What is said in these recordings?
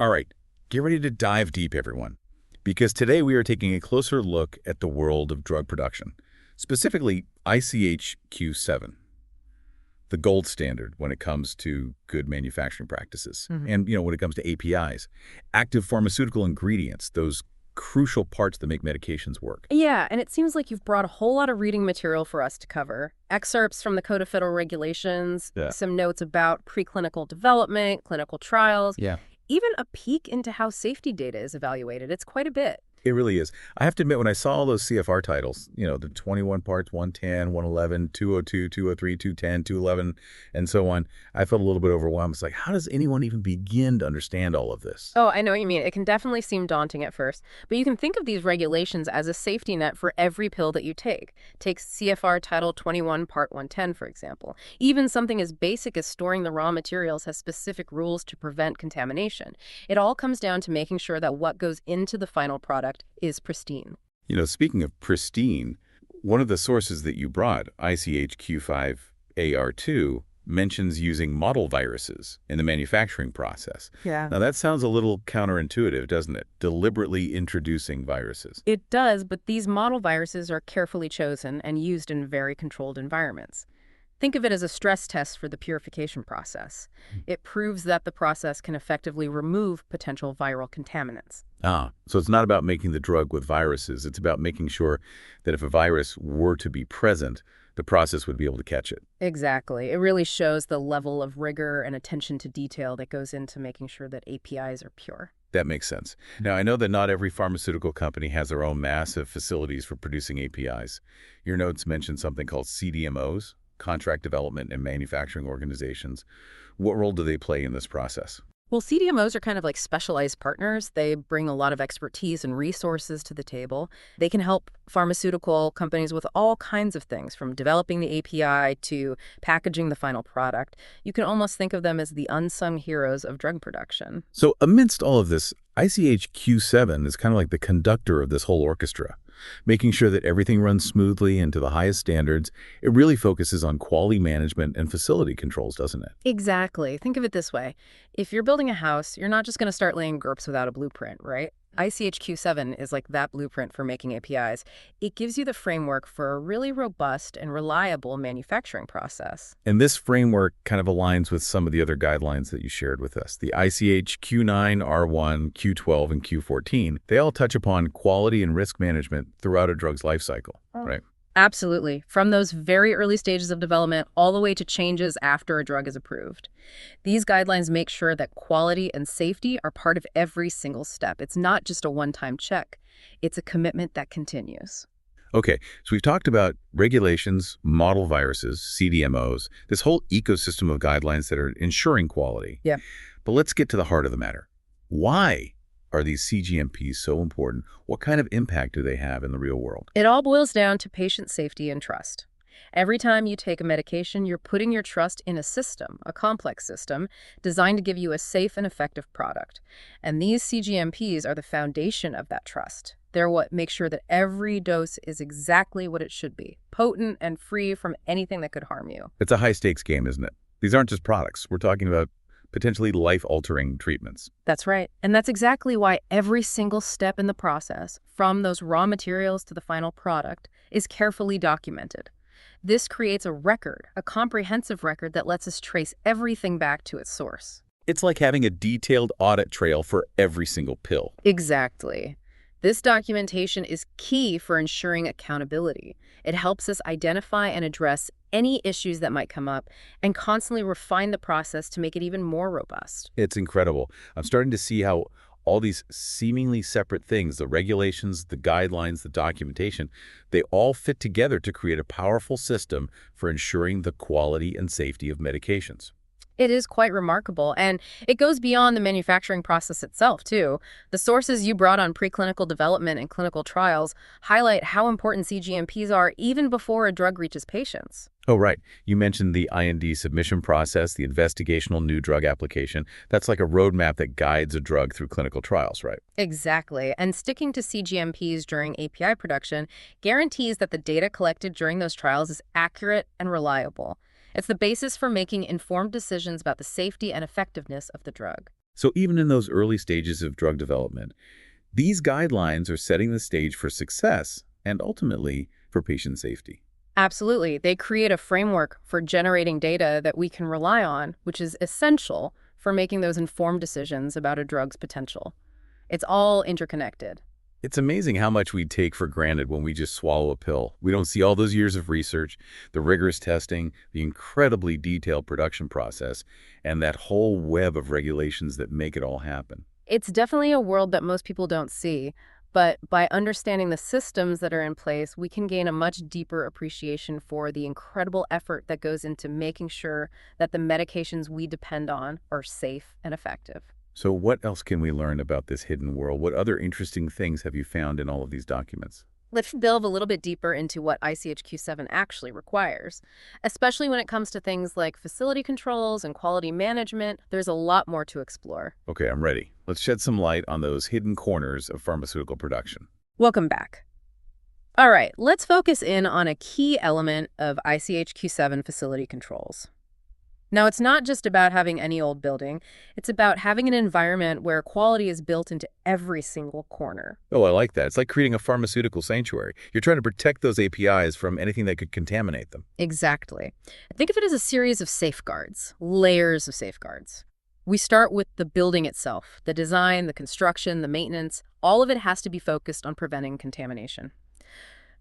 All right, get ready to dive deep, everyone, because today we are taking a closer look at the world of drug production, specifically ICH-Q7, the gold standard when it comes to good manufacturing practices. And, when it comes to APIs, active pharmaceutical ingredients, those crucial parts that make medications work. Yeah, and it seems like you've brought a whole lot of reading material for us to cover. Excerpts from the Code of Federal Regulations, Yeah. some notes about preclinical development, clinical trials, Yeah. even a peek into how safety data is evaluated. It's quite a bit. It really is. I have to admit, when I saw all those CFR titles, the 21 parts, 110, 111, 202, 203, 210, 211, and so on, I felt a little bit overwhelmed. It's like, how does anyone even begin to understand all of this? Oh, I know what you mean. It can definitely seem daunting at first, but you can think of these regulations as a safety net for every pill that you take. Take CFR Title 21, Part 110, for example. Even something as basic as storing the raw materials has specific rules to prevent contamination. It all comes down to making sure that what goes into the final product is pristine. Speaking of pristine, one of the sources that you brought, ICH-Q5AR2, mentions using model viruses in the manufacturing process. Yeah. Now, that sounds a little counterintuitive, doesn't it? Deliberately introducing viruses. It does, but these model viruses are carefully chosen and used in very controlled environments. Think of it as a stress test for the purification process. It proves that the process can effectively remove potential viral contaminants. So it's not about making the drug with viruses. It's about making sure that if a virus were to be present, the process would be able to catch it. Exactly. It really shows the level of rigor and attention to detail that goes into making sure that APIs are pure. That makes sense. Now, I know that not every pharmaceutical company has their own massive facilities for producing APIs. Your notes mention something called CDMOs, contract development and manufacturing organizations. What role do they play in this process? Well, CDMOs are kind of like specialized partners. They bring a lot of expertise and resources to the table. They can help pharmaceutical companies with all kinds of things, from developing the API to packaging the final product. You can almost think of them as the unsung heroes of drug production. So amidst all of this, ICH-Q7 is kind of like the conductor of this whole orchestra, making sure that everything runs smoothly and to the highest standards. It really focuses on quality management and facility controls, doesn't it? Exactly. Think of it this way. If you're building a house, you're not just going to start laying GURPS without a blueprint, right? ICH-Q7 is like that blueprint for making APIs. It gives you the framework for a really robust and reliable manufacturing process. And this framework kind of aligns with some of the other guidelines that you shared with us. The ICH Q9, R1, Q12, and Q14, they all touch upon quality and risk management throughout a drug's life cycle, right? Absolutely. From those very early stages of development all the way to changes after a drug is approved. These guidelines make sure that quality and safety are part of every single step. It's not just a one-time check. It's a commitment that continues. Okay, so we've talked about regulations, model viruses, CDMOs, this whole ecosystem of guidelines that are ensuring quality. Yeah. But let's get to the heart of the matter. Why are these CGMPs so important? What kind of impact do they have in the real world? It all boils down to patient safety and trust. Every time you take a medication, you're putting your trust in a system, a complex system, designed to give you a safe and effective product. And these CGMPs are the foundation of that trust. They're what make sure that every dose is exactly what it should be, potent and free from anything that could harm you. It's a high-stakes game, isn't it? These aren't just products. We're talking about potentially life-altering treatments. That's right. And that's exactly why every single step in the process, from those raw materials to the final product, is carefully documented. This creates a record, a comprehensive record that lets us trace everything back to its source. It's like having a detailed audit trail for every single pill. Exactly. This documentation is key for ensuring accountability. It helps us identify and address any issues that might come up and constantly refine the process to make it even more robust. It's incredible. I'm starting to see how all these seemingly separate things, the regulations, the guidelines, the documentation, they all fit together to create a powerful system for ensuring the quality and safety of medications. It is quite remarkable, and it goes beyond the manufacturing process itself, too. The sources you brought on preclinical development and clinical trials highlight how important CGMPs are even before a drug reaches patients. Oh, right. You mentioned the IND submission process, the investigational new drug application. That's like a roadmap that guides a drug through clinical trials, right? Exactly. And sticking to CGMPs during API production guarantees that the data collected during those trials is accurate and reliable. It's the basis for making informed decisions about the safety and effectiveness of the drug. So even in those early stages of drug development, these guidelines are setting the stage for success and ultimately for patient safety. Absolutely. They create a framework for generating data that we can rely on, which is essential for making those informed decisions about a drug's potential. It's all interconnected. It's amazing how much we take for granted when we just swallow a pill. We don't see all those years of research, the rigorous testing, the incredibly detailed production process, and that whole web of regulations that make it all happen. It's definitely a world that most people don't see, but by understanding the systems that are in place, we can gain a much deeper appreciation for the incredible effort that goes into making sure that the medications we depend on are safe and effective. So what else can we learn about this hidden world? What other interesting things have you found in all of these documents? Let's delve a little bit deeper into what ICHQ7 actually requires. Especially when it comes to things like facility controls and quality management, there's a lot more to explore. Okay, I'm ready. Let's shed some light on those hidden corners of pharmaceutical production. Welcome back. All right, let's focus in on a key element of ICHQ7 facility controls. Now, it's not just about having any old building. It's about having an environment where quality is built into every single corner. Oh, I like that. It's like creating a pharmaceutical sanctuary. You're trying to protect those APIs from anything that could contaminate them. Exactly. Think of it as a series of safeguards, layers of safeguards. We start with the building itself, the design, the construction, the maintenance. All of it has to be focused on preventing contamination.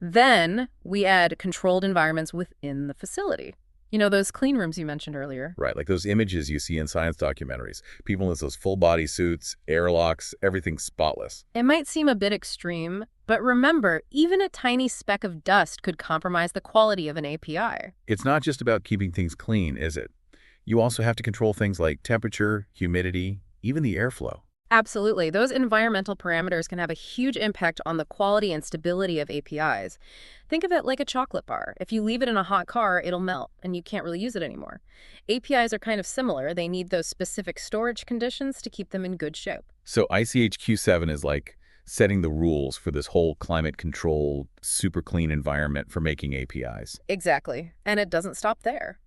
Then we add controlled environments within the facility. You know, those clean rooms you mentioned earlier. Right, like those images you see in science documentaries. People in those full-body suits, airlocks, everything spotless. It might seem a bit extreme, but remember, even a tiny speck of dust could compromise the quality of an API. It's not just about keeping things clean, is it? You also have to control things like temperature, humidity, even the airflow. Absolutely. Those environmental parameters can have a huge impact on the quality and stability of APIs. Think of it like a chocolate bar. If you leave it in a hot car, it'll melt, and you can't really use it anymore. APIs are kind of similar. They need those specific storage conditions to keep them in good shape. So ICHQ7 is like setting the rules for this whole climate-controlled, super clean environment for making APIs. Exactly. And it doesn't stop there.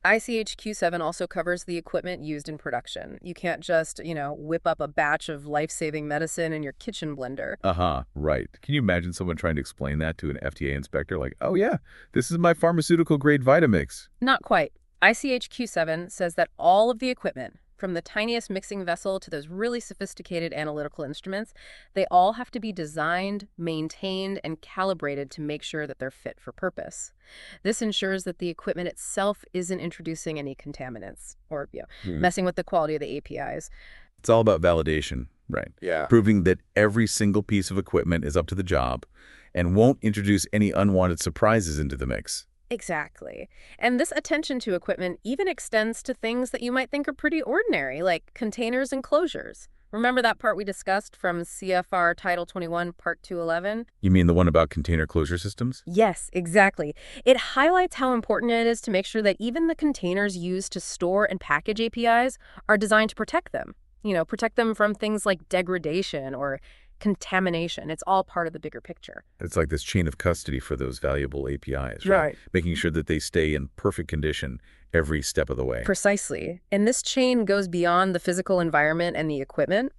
ICHQ7 also covers the equipment used in production. You can't just, whip up a batch of life-saving medicine in your kitchen blender. Uh-huh, right. Can you imagine someone trying to explain that to an FDA inspector? Like, oh yeah, this is my pharmaceutical-grade Vitamix. Not quite. ICHQ7 says that all of the equipment, from the tiniest mixing vessel to those really sophisticated analytical instruments, they all have to be designed, maintained, and calibrated to make sure that they're fit for purpose. This ensures that the equipment itself isn't introducing any contaminants or messing with the quality of the APIs. It's all about validation, right? Yeah. Proving that every single piece of equipment is up to the job and won't introduce any unwanted surprises into the mix. Exactly. And this attention to equipment even extends to things that you might think are pretty ordinary, like containers and closures. Remember that part we discussed from CFR Title 21, Part 211? You mean the one about container closure systems? Yes, exactly. It highlights how important it is to make sure that even the containers used to store and package APIs are designed to protect them. Protect them from things like degradation or contamination. It's all part of the bigger picture. It's like this chain of custody for those valuable APIs, right? Right. Making sure that they stay in perfect condition every step of the way. Precisely. And this chain goes beyond the physical environment and the equipment.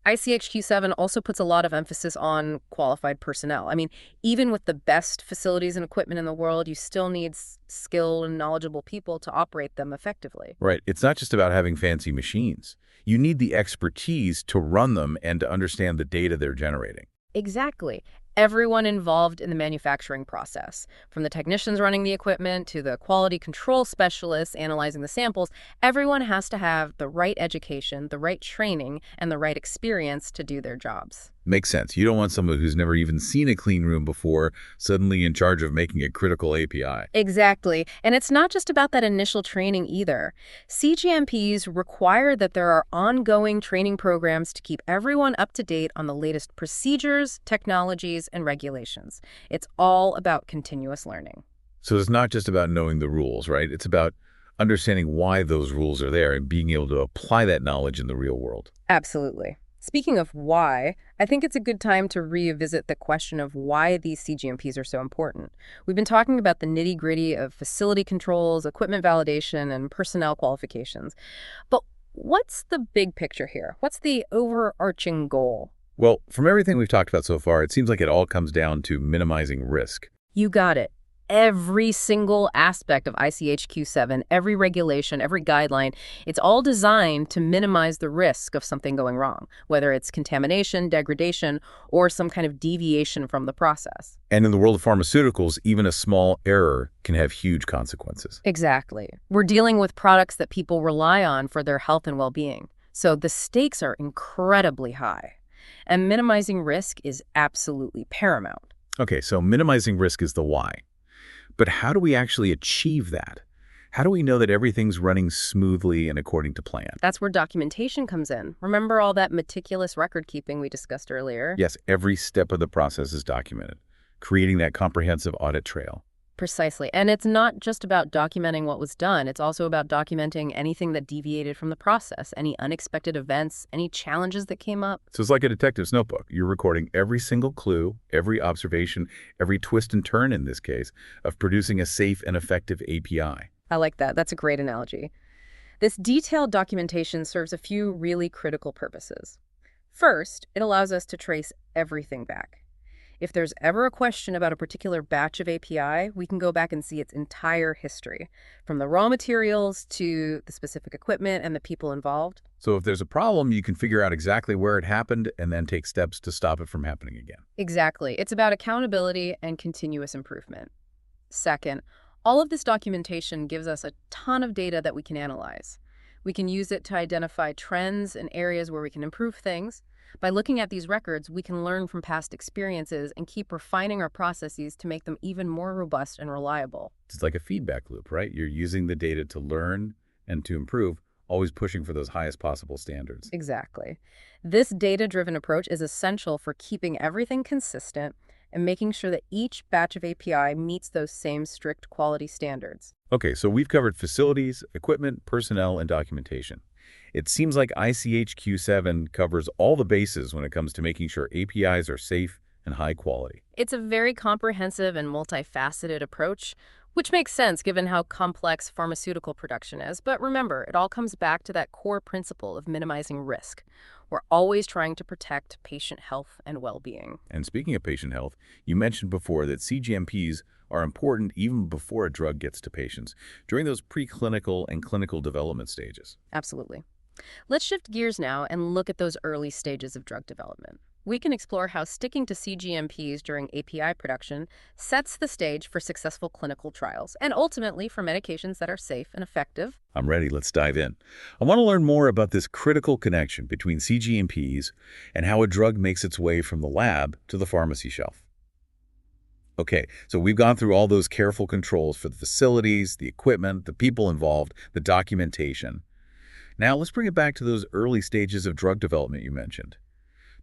ICHQ7 also puts a lot of emphasis on qualified personnel. I mean, even with the best facilities and equipment in the world, you still need skilled and knowledgeable people to operate them effectively. Right. It's not just about having fancy machines. You need the expertise to run them and to understand the data they're generating. Exactly. Everyone involved in the manufacturing process, from the technicians running the equipment to the quality control specialists analyzing the samples, everyone has to have the right education, the right training, and the right experience to do their jobs. Makes sense. You don't want someone who's never even seen a clean room before suddenly in charge of making a critical API. Exactly. And it's not just about that initial training either. CGMPs require that there are ongoing training programs to keep everyone up to date on the latest procedures, technologies, and regulations. It's all about continuous learning. So it's not just about knowing the rules, right? It's about understanding why those rules are there and being able to apply that knowledge in the real world. Absolutely. Speaking of why, I think it's a good time to revisit the question of why these CGMPs are so important. We've been talking about the nitty-gritty of facility controls, equipment validation, and personnel qualifications. But What's the big picture here? What's the overarching goal? Well, from everything we've talked about so far, it seems like it all comes down to minimizing risk. You got it. Every single aspect of ICHQ-7, every regulation, every guideline, it's all designed to minimize the risk of something going wrong, whether it's contamination, degradation, or some kind of deviation from the process. And in the world of pharmaceuticals, even a small error can have huge consequences. Exactly. We're dealing with products that people rely on for their health and well-being. So the stakes are incredibly high. And minimizing risk is absolutely paramount. Okay, so minimizing risk is the why. But how do we actually achieve that? How do we know that everything's running smoothly and according to plan? That's where documentation comes in. Remember all that meticulous record keeping we discussed earlier? Yes, every step of the process is documented, creating that comprehensive audit trail. Precisely. And it's not just about documenting what was done. It's also about documenting anything that deviated from the process, any unexpected events, any challenges that came up. So it's like a detective's notebook. You're recording every single clue, every observation, every twist and turn in this case, of producing a safe and effective API. I like that. That's a great analogy. This detailed documentation serves a few really critical purposes. First, it allows us to trace everything back. If there's ever a question about a particular batch of API, we can go back and see its entire history, from the raw materials to the specific equipment and the people involved. So if there's a problem, you can figure out exactly where it happened and then take steps to stop it from happening again. Exactly. It's about accountability and continuous improvement. Second, all of this documentation gives us a ton of data that we can analyze. We can use it to identify trends and areas where we can improve things. By looking at these records, we can learn from past experiences and keep refining our processes to make them even more robust and reliable. It's like a feedback loop, right? You're using the data to learn and to improve, always pushing for those highest possible standards. Exactly. This data-driven approach is essential for keeping everything consistent and making sure that each batch of API meets those same strict quality standards. Okay, so we've covered facilities, equipment, personnel, and documentation. It seems like ICHQ-7 covers all the bases when it comes to making sure APIs are safe and high quality. It's a very comprehensive and multifaceted approach, which makes sense given how complex pharmaceutical production is. But remember, it all comes back to that core principle of minimizing risk. We're always trying to protect patient health and well-being. And speaking of patient health, you mentioned before that CGMPs are important even before a drug gets to patients, during those preclinical and clinical development stages. Absolutely. Let's shift gears now and look at those early stages of drug development. We can explore how sticking to CGMPs during API production sets the stage for successful clinical trials and ultimately for medications that are safe and effective. I'm ready. Let's dive in. I want to learn more about this critical connection between CGMPs and how a drug makes its way from the lab to the pharmacy shelf. Okay, so we've gone through all those careful controls for the facilities, the equipment, the people involved, the documentation. Now let's bring it back to those early stages of drug development you mentioned,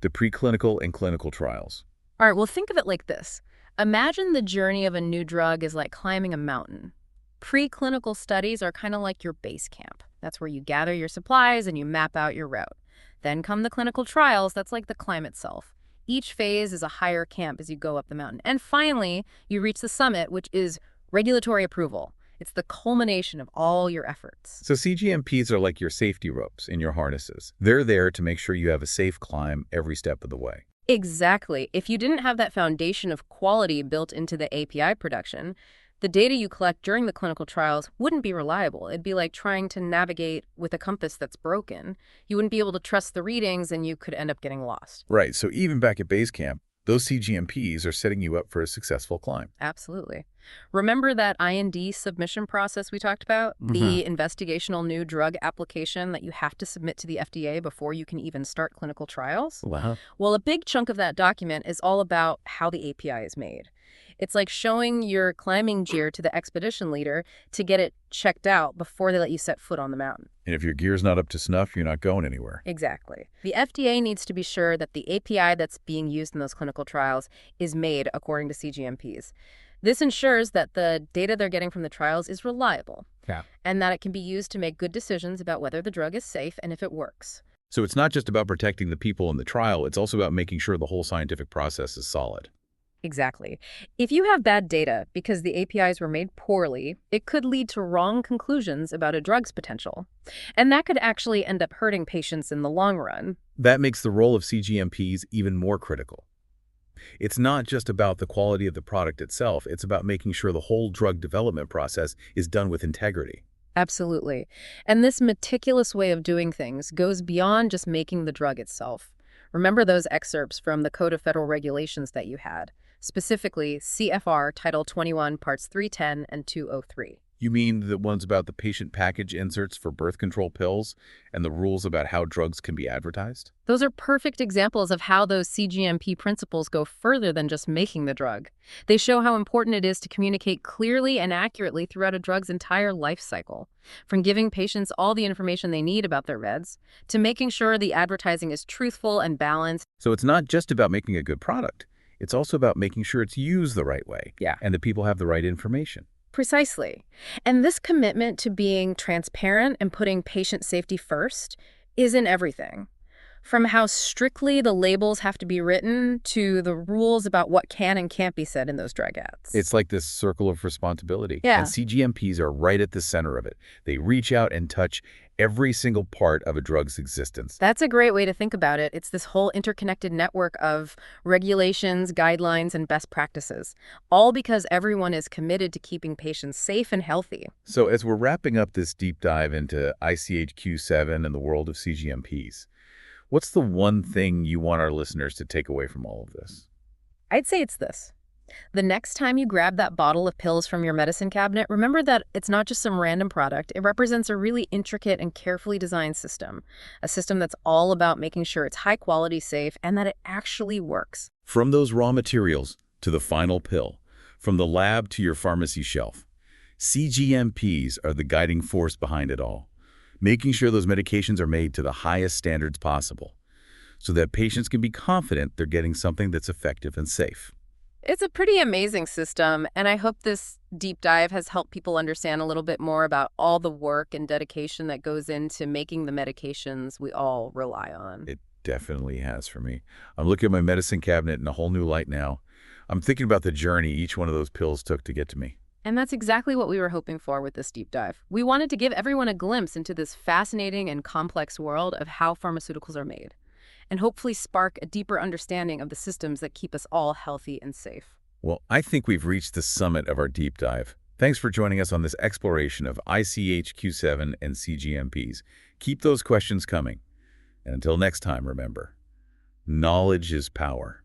the preclinical and clinical trials. All right, well, think of it like this. Imagine the journey of a new drug is like climbing a mountain. Preclinical studies are kind of like your base camp. That's where you gather your supplies and you map out your route. Then come the clinical trials. That's like the climb itself. Each phase is a higher camp as you go up the mountain. And finally, you reach the summit, which is regulatory approval. It's the culmination of all your efforts. So CGMPs are like your safety ropes in your harnesses. They're there to make sure you have a safe climb every step of the way. Exactly. If you didn't have that foundation of quality built into the API production, the data you collect during the clinical trials wouldn't be reliable. It'd be like trying to navigate with a compass that's broken. You wouldn't be able to trust the readings and you could end up getting lost. Right, so even back at base camp, those CGMPs are setting you up for a successful climb. Absolutely. Remember that IND submission process we talked about? The investigational new drug application that you have to submit to the FDA before you can even start clinical trials? Wow. Well, a big chunk of that document is all about how the API is made. It's like showing your climbing gear to the expedition leader to get it checked out before they let you set foot on the mountain. And if your gear's not up to snuff, you're not going anywhere. Exactly. The FDA needs to be sure that the API that's being used in those clinical trials is made according to CGMPs. This ensures that the data they're getting from the trials is reliable, and that it can be used to make good decisions about whether the drug is safe and if it works. So it's not just about protecting the people in the trial, it's also about making sure the whole scientific process is solid. Exactly. If you have bad data because the APIs were made poorly, it could lead to wrong conclusions about a drug's potential. And that could actually end up hurting patients in the long run. That makes the role of CGMPs even more critical. It's not just about the quality of the product itself, it's about making sure the whole drug development process is done with integrity. Absolutely. And this meticulous way of doing things goes beyond just making the drug itself. Remember those excerpts from the Code of Federal Regulations that you had, specifically CFR Title 21, Parts 310 and 203. You mean the ones about the patient package inserts for birth control pills and the rules about how drugs can be advertised? Those are perfect examples of how those CGMP principles go further than just making the drug. They show how important it is to communicate clearly and accurately throughout a drug's entire life cycle, from giving patients all the information they need about their meds, to making sure the advertising is truthful and balanced. So it's not just about making a good product. It's also about making sure it's used the right way Yeah. and that people have the right information. Precisely. And this commitment to being transparent and putting patient safety first is in everything. From how strictly the labels have to be written to the rules about what can and can't be said in those drug ads. It's like this circle of responsibility. Yeah. And CGMPs are right at the center of it. They reach out and touch every single part of a drug's existence. That's a great way to think about it. It's this whole interconnected network of regulations, guidelines, and best practices, all because everyone is committed to keeping patients safe and healthy. So as we're wrapping up this deep dive into ICH-Q7 and the world of CGMPs, what's the one thing you want our listeners to take away from all of this? I'd say it's this. The next time you grab that bottle of pills from your medicine cabinet, remember that it's not just some random product. It represents a really intricate and carefully designed system, a system that's all about making sure it's high quality, safe, and that it actually works. From those raw materials to the final pill, from the lab to your pharmacy shelf, CGMPs are the guiding force behind it all, making sure those medications are made to the highest standards possible so that patients can be confident they're getting something that's effective and safe. It's a pretty amazing system, and I hope this deep dive has helped people understand a little bit more about all the work and dedication that goes into making the medications we all rely on. It definitely has for me. I'm looking at my medicine cabinet in a whole new light now. I'm thinking about the journey each one of those pills took to get to me. And that's exactly what we were hoping for with this deep dive. We wanted to give everyone a glimpse into this fascinating and complex world of how pharmaceuticals are made, and hopefully spark a deeper understanding of the systems that keep us all healthy and safe. Well, I think we've reached the summit of our deep dive. Thanks for joining us on this exploration of ICH-Q7 and CGMPs. Keep those questions coming. And until next time, remember, knowledge is power.